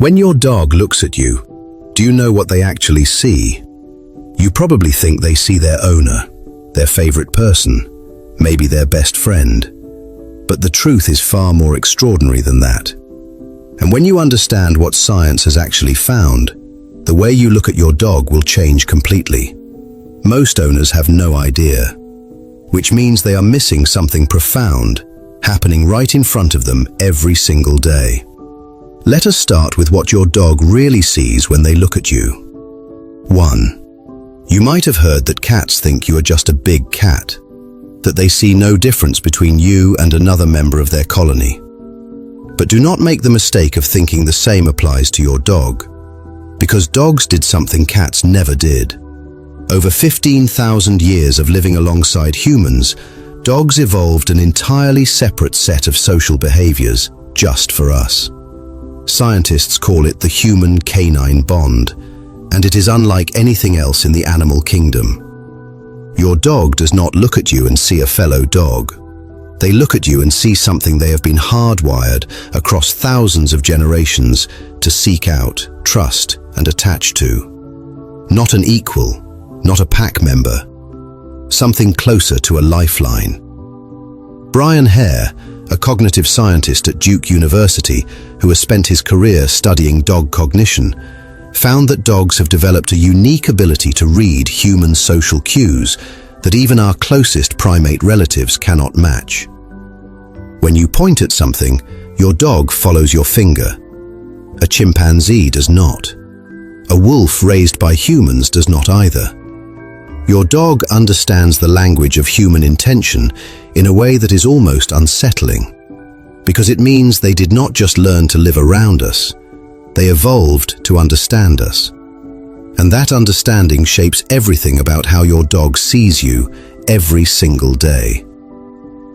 When your dog looks at you, do you know what they actually see? You probably think they see their owner, their favorite person, maybe their best friend. But the truth is far more extraordinary than that. And when you understand what science has actually found, the way you look at your dog will change completely. Most owners have no idea, which means they are missing something profound, happening right in front of them every single day. Let us start with what your dog really sees when they look at you. 1. You might have heard that cats think you are just a big cat, that they see no difference between you and another member of their colony. But do not make the mistake of thinking the same applies to your dog, because dogs did something cats never did. Over 15,000 years of living alongside humans, dogs evolved an entirely separate set of social behaviors just for us. Scientists call it the human-canine bond, and it is unlike anything else in the animal kingdom. Your dog does not look at you and see a fellow dog. They look at you and see something they have been hardwired across thousands of generations to seek out, trust, and attach to. Not an equal, not a pack member, something closer to a lifeline. Brian Hare, a cognitive scientist at Duke University who has spent his career studying dog cognition, found that dogs have developed a unique ability to read human social cues that even our closest primate relatives cannot match. When you point at something, your dog follows your finger. A chimpanzee does not. A wolf raised by humans does not either. Your dog understands the language of human intention in a way that is almost unsettling, because it means they did not just learn to live around us, they evolved to understand us. And that understanding shapes everything about how your dog sees you every single day.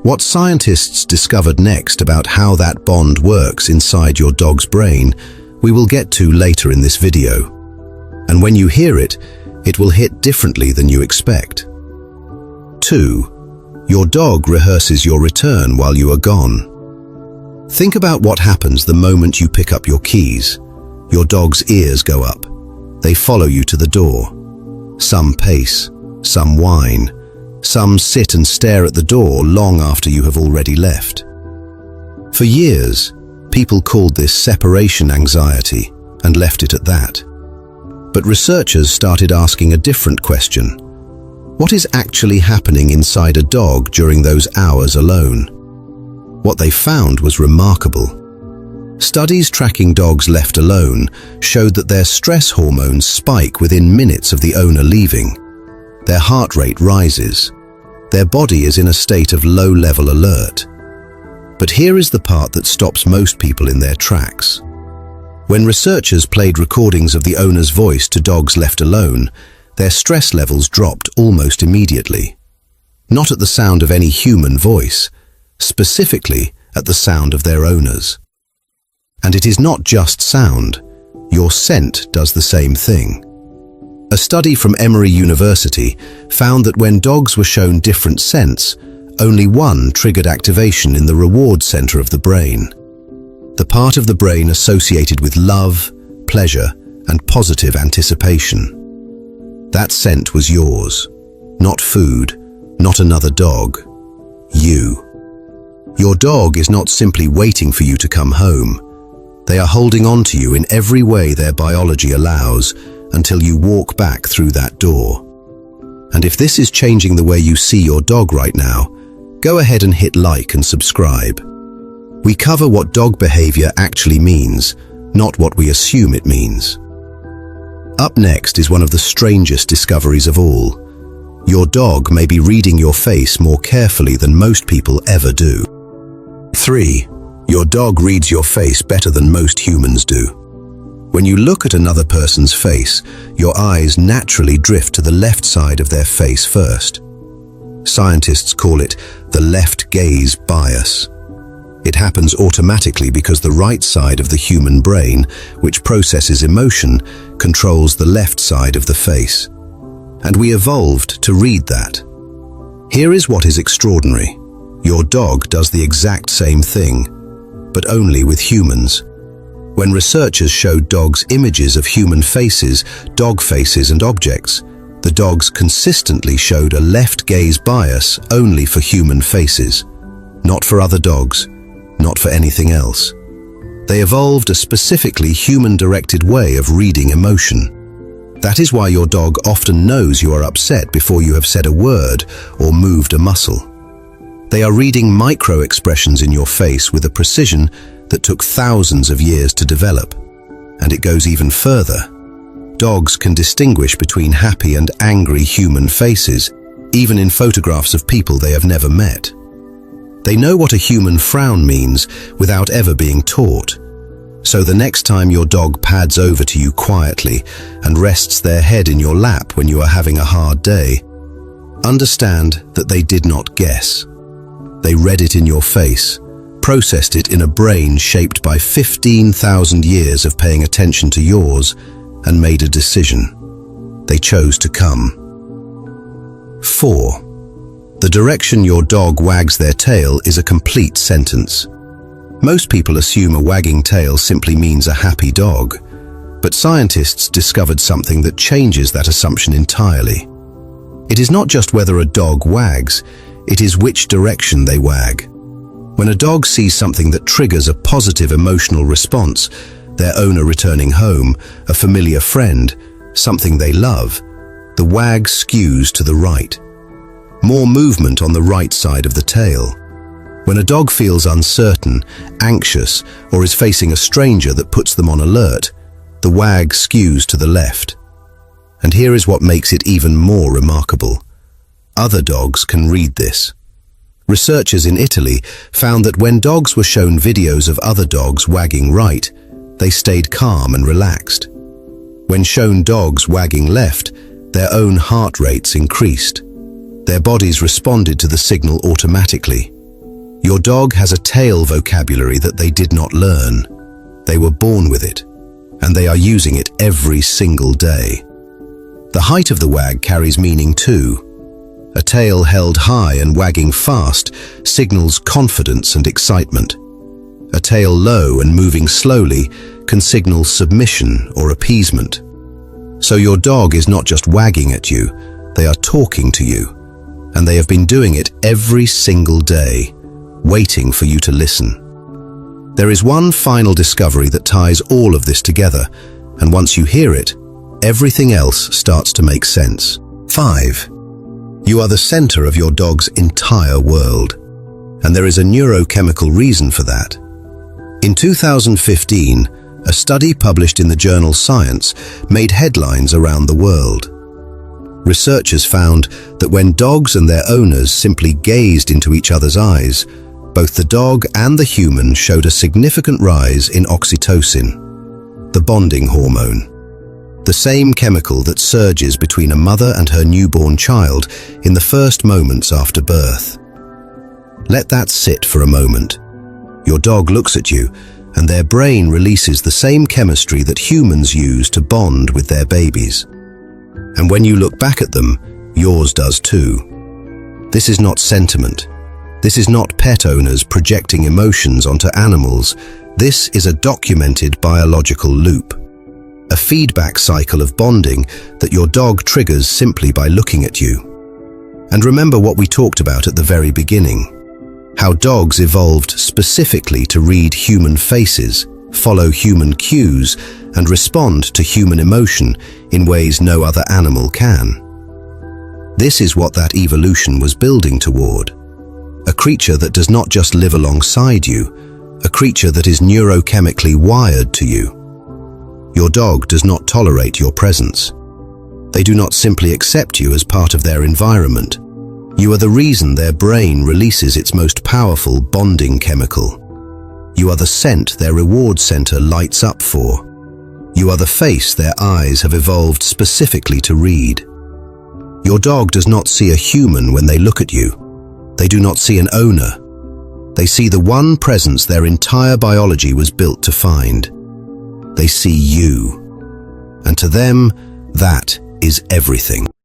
What scientists discovered next about how that bond works inside your dog's brain, we will get to later in this video. And when you hear it, it will hit differently than you expect. 2. Your dog rehearses your return while you are gone. Think about what happens the moment you pick up your keys. Your dog's ears go up. They follow you to the door. Some pace, some whine, some sit and stare at the door long after you have already left. For years, people called this separation anxiety and left it at that. But researchers started asking a different question. What is actually happening inside a dog during those hours alone? What they found was remarkable. Studies tracking dogs left alone showed that their stress hormones spike within minutes of the owner leaving. Their heart rate rises. Their body is in a state of low-level alert. But here is the part that stops most people in their tracks. When researchers played recordings of the owner's voice to dogs left alone, their stress levels dropped almost immediately. Not at the sound of any human voice, specifically at the sound of their owners. And it is not just sound. Your scent does the same thing. A study from Emory University found that when dogs were shown different scents, only one triggered activation in the reward center of the brain. The part of the brain associated with love, pleasure, and positive anticipation. That scent was yours. Not food, not another dog. You. Your dog is not simply waiting for you to come home. They are holding on to you in every way their biology allows until you walk back through that door. And if this is changing the way you see your dog right now, go ahead and hit like and subscribe. We cover what dog behavior actually means, not what we assume it means. Up next is one of the strangest discoveries of all. Your dog may be reading your face more carefully than most people ever do. 3. Your dog reads your face better than most humans do. When you look at another person's face, your eyes naturally drift to the left side of their face first. Scientists call it the left gaze bias. It happens automatically because the right side of the human brain, which processes emotion, controls the left side of the face. And we evolved to read that. Here is what is extraordinary. Your dog does the exact same thing, but only with humans. When researchers showed dogs images of human faces, dog faces and objects, the dogs consistently showed a left gaze bias only for human faces, not for other dogs, not for anything else. They evolved a specifically human-directed way of reading emotion. That is why your dog often knows you are upset before you have said a word or moved a muscle. They are reading micro-expressions in your face with a precision that took thousands of years to develop. And it goes even further. Dogs can distinguish between happy and angry human faces, even in photographs of people they have never met. They know what a human frown means without ever being taught. So the next time your dog pads over to you quietly and rests their head in your lap when you are having a hard day, understand that they did not guess. They read it in your face, processed it in a brain shaped by 15,000 years of paying attention to yours, and made a decision. They chose to come. 4. The direction your dog wags their tail is a complete sentence. Most people assume a wagging tail simply means a happy dog, but scientists discovered something that changes that assumption entirely. It is not just whether a dog wags, it is which direction they wag. When a dog sees something that triggers a positive emotional response, their owner returning home, a familiar friend, something they love, the wag skews to the right. More movement on the right side of the tail. When a dog feels uncertain, anxious, or is facing a stranger that puts them on alert, the wag skews to the left. And here is what makes it even more remarkable. Other dogs can read this. Researchers in Italy found that when dogs were shown videos of other dogs wagging right, they stayed calm and relaxed. When shown dogs wagging left, their own heart rates increased. Their bodies responded to the signal automatically. Your dog has a tail vocabulary that they did not learn. They were born with it, and they are using it every single day. The height of the wag carries meaning too. A tail held high and wagging fast signals confidence and excitement. A tail low and moving slowly can signal submission or appeasement. So your dog is not just wagging at you, they are talking to you. And they have been doing it every single day, waiting for you to listen. There is one final discovery that ties all of this together, and once you hear it, everything else starts to make sense. 5. You are the center of your dog's entire world, and there is a neurochemical reason for that. In 2015, a study published in the journal Science made headlines around the world. Researchers found that when dogs and their owners simply gazed into each other's eyes, both the dog and the human showed a significant rise in oxytocin, the bonding hormone. The same chemical that surges between a mother and her newborn child in the first moments after birth. Let that sit for a moment. Your dog looks at you, and their brain releases the same chemistry that humans use to bond with their babies. And when you look back at them, yours does too. This is not sentiment. This is not pet owners projecting emotions onto animals. This is a documented biological loop. A feedback cycle of bonding that your dog triggers simply by looking at you. And remember what we talked about at the very beginning. How dogs evolved specifically to read human faces, follow human cues, and respond to human emotion in ways no other animal can. This is what that evolution was building toward. A creature that does not just live alongside you, a creature that is neurochemically wired to you. Your dog does not tolerate your presence. They do not simply accept you as part of their environment. You are the reason their brain releases its most powerful bonding chemical. You are the scent their reward center lights up for. You are the face their eyes have evolved specifically to read. Your dog does not see a human when they look at you. They do not see an owner. They see the one presence their entire biology was built to find. They see you. And to them, that is everything.